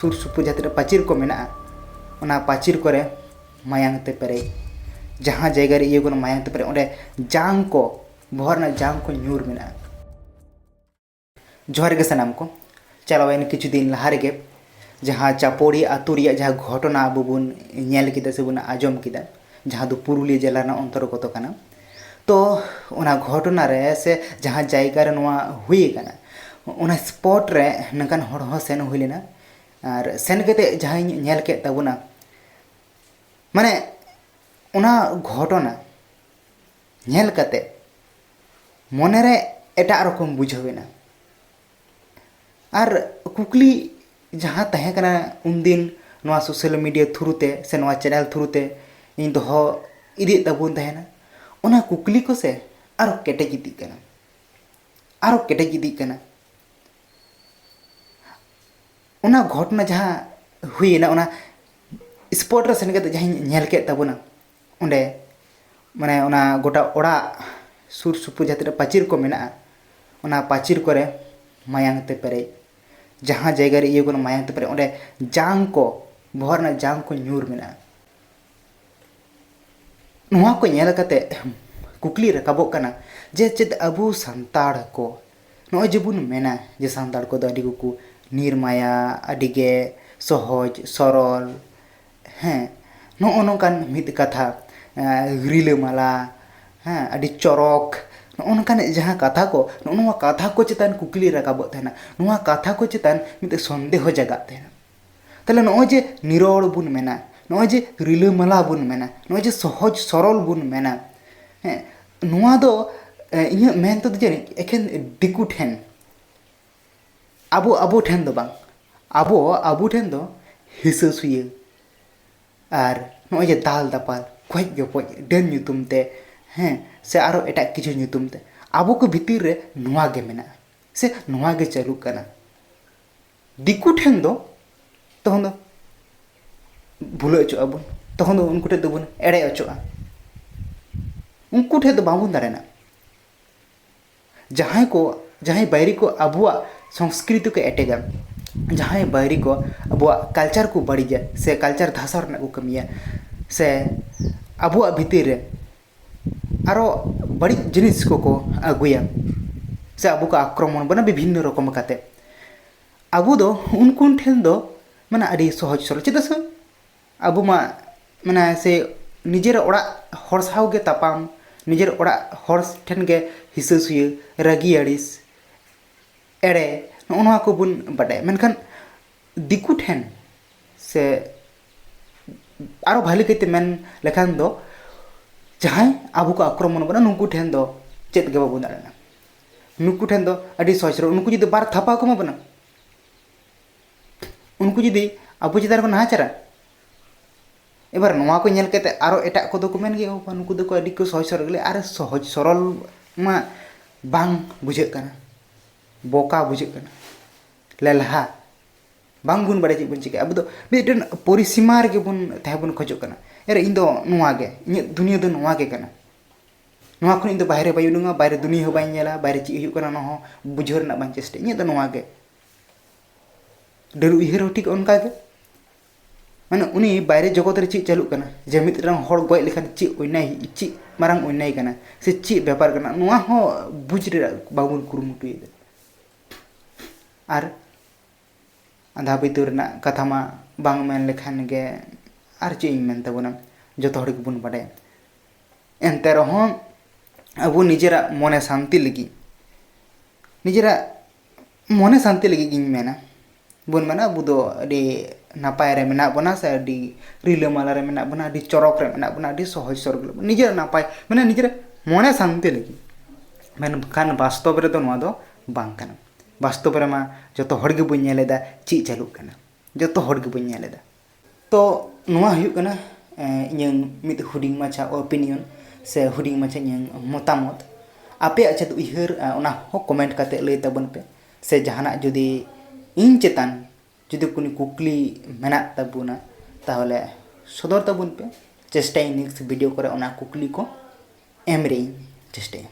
सुर सुपुर जहाँ तक पाचिर को मेना पाचिर करे मायांग ते पेरे जहाँ जगह रे इयो मायांग ते पेरे ओंडे जांग को बहरना जांग को ᱧᱩᱨ मेना। जोहार गे सानाम को चलावेन किछु दिन लहा रेगे जहाँ चापोड़ी आतु रिया जहाँ घटना आबो बुन नेल किदा से बुन आजम किदा जहाँ दो पुरुलिया जिला ना अंतर्गत काना। तो ओना घटना रे से जहाँ जायगा रे नोआ हुई काना ओना स्पॉट रे नकान हर हो सेन हुई लेना और सेन केते जहाँ नेल के ताबुना माने ओना घटना नेल कते मने रे एटा रकम बुझावेना और कुकली जहाँ तहे कना उन दिन नोआ सोशल मीडिया थ्रुते से नोआ चैनल थ्रुते इन दोहो इदी ताबुन तहेना ओना कुकली को से आरो केटेज इदी कना आरो केटेज इदी कना ओना घटना जहाँ हुई ना ओना स्पॉट रे सेन कते जहाँ नेल के ताबुना ओंडे माने ओना गोटा ओड़ा सुर सुपुर जहाँ तक पाचिर को मेना ओना पाचिर करे मायांग ते पेरे जहाँ जगह रे इयो मायांग ते पेरे ओंडे जांग को बहरना जांग को ᱧᱩᱨ मेना। नोआ को नेल कते कुकली रकाबोग कना जे चेद अबु सांताड़ को नोय जेबुन मेना जे सांताड़ को अडी को निर्माया अडिगे सहज सरल हैं नो नोकान मिद कथा रिलामाला हाँ अडी चरक नोकान जहाँ कथा को नोआ कथा को चेतान कुकली रकाबोग तहेना नोआ कथा को चेतान मिद संदेह जगात तहेना ताले नोय जे निरोड़ बुन मेना नोय जे रिलामाला बुन मेना नोय जे सहज सरल बुन मेना हैं नोआ दो इᱧ मेन तो जानी एखेन दिकु ठेन आबो ठेन दो बांग आबो ठेन दो हिसा सुया और नोय जे दाल दापाल खोज गपज डेन ᱧᱩᱛᱩᱢ ते हैं से आरो एटा किछु ᱧᱩᱛᱩᱢ ते आबो को भितर रे नोआ गे मेना से नोआ गे चालू कना दिकु ठेन दो तखन दो भूल अचो आबो तखन दो उनको ठे दो बन एड़े अचोआ उनको ठे दो बाबुन दारेना जहाँ बैरी को अबुआ संस्कृति को एटेगा जहाँ बैरी को अबुआ कल्चर को बढ़िया से कल्चर धासा को कमिया से अबुआ भितर रे आरो बड़ी जिनिस को अगुया से अबु को आक्रमण बना विभिन्न रकम काते अबु दो उनको ठेन दो माने अडी सहज सरल चेदा से अबु मा माने से निजेर ओड़ा हर साव गे तापाम निजेर ओड़ा हर ठेन गे हिसा सुया रागी अड़िस एड़े नोआ को बुन बाडे मेनखान दिकु ठेन से आरो भाली कते मेन लेखान दो जहाँ आबो को आक्रमण बना नुकु ठेन दो चेत गे बाबु दाड़ेना नुकु ठेन दो अडी सहज सरल उनको जुदी बार थापा को बना उनको जुदी आबो चिदार को नाचारा एबार नोआ को नेल केते आरो एटा को दो को मेन गे ओ नुकु दो को अडी को सहज सरल आरो सहज सरल मा बांग बुझे कना बोका बुझे कना लेलहा बांग बुन बड़े चिबुन चिके अब दो मिटन परिसीमा रे बुन तहे बुन खोजो कना एर इन दो नोआ गे इन दुनिया दो नोआ गे कना नोआ खन इन दो बाहरे बाय उडुंगा बाहरे दुनिया हो बाय नेला बाहरे ची हुयु कना नहो बुझर ना बां चेष्टे इन दो नोआ गे डरु इहर ठीक उनका गे माने उनी बाहरे जगत रे ची चालू कना जे मित्रang हर गय लेखान ची ओइनाय ची मारांग ओइनाय कना से ची व्यापार कना नोआ हो बुझ रे बाबुन कुरुमुटुय दे आर आधा बितुर ना कथा मा बांग मेन लेखान गे आर ची मेन ताबुना जतो हड़ बुन बाडे एनते रहो अबु निजेरा मने शांति लगी निजेरा मने शांति लगी गिन मेना बुन मेना अबु दो अडी नापाय रे मेना बना से अडी रिलामाला रे मेना बना अडी चरक रे मेना बना अडी सहज सरल निजेरा नापाय माने निजेरा मने शांति लगी मेन खान वास्तव रे तो नोआ दो बांग कना वास्तव रे मा जतो हड़ गे बुन नेलेदा ची चालू कना जतो हड़ गे बुन नेलेदा तो नोआ हुयु कना इᱧ मिद हुडिंग माछा ओपिनियन से हुडिंग माछा इᱧ मतामत आपे अच्छा उइहर ओना हो कमेंट काते लay ताबन पे से जहाना जुदी इन चेतान जुदी कुनी कुकली मेना ताबुना ताहले सदर ताबुन पे चेष्टाय नेक्स्ट वीडियो करे ओना कुकली को एम रे चेष्टाय।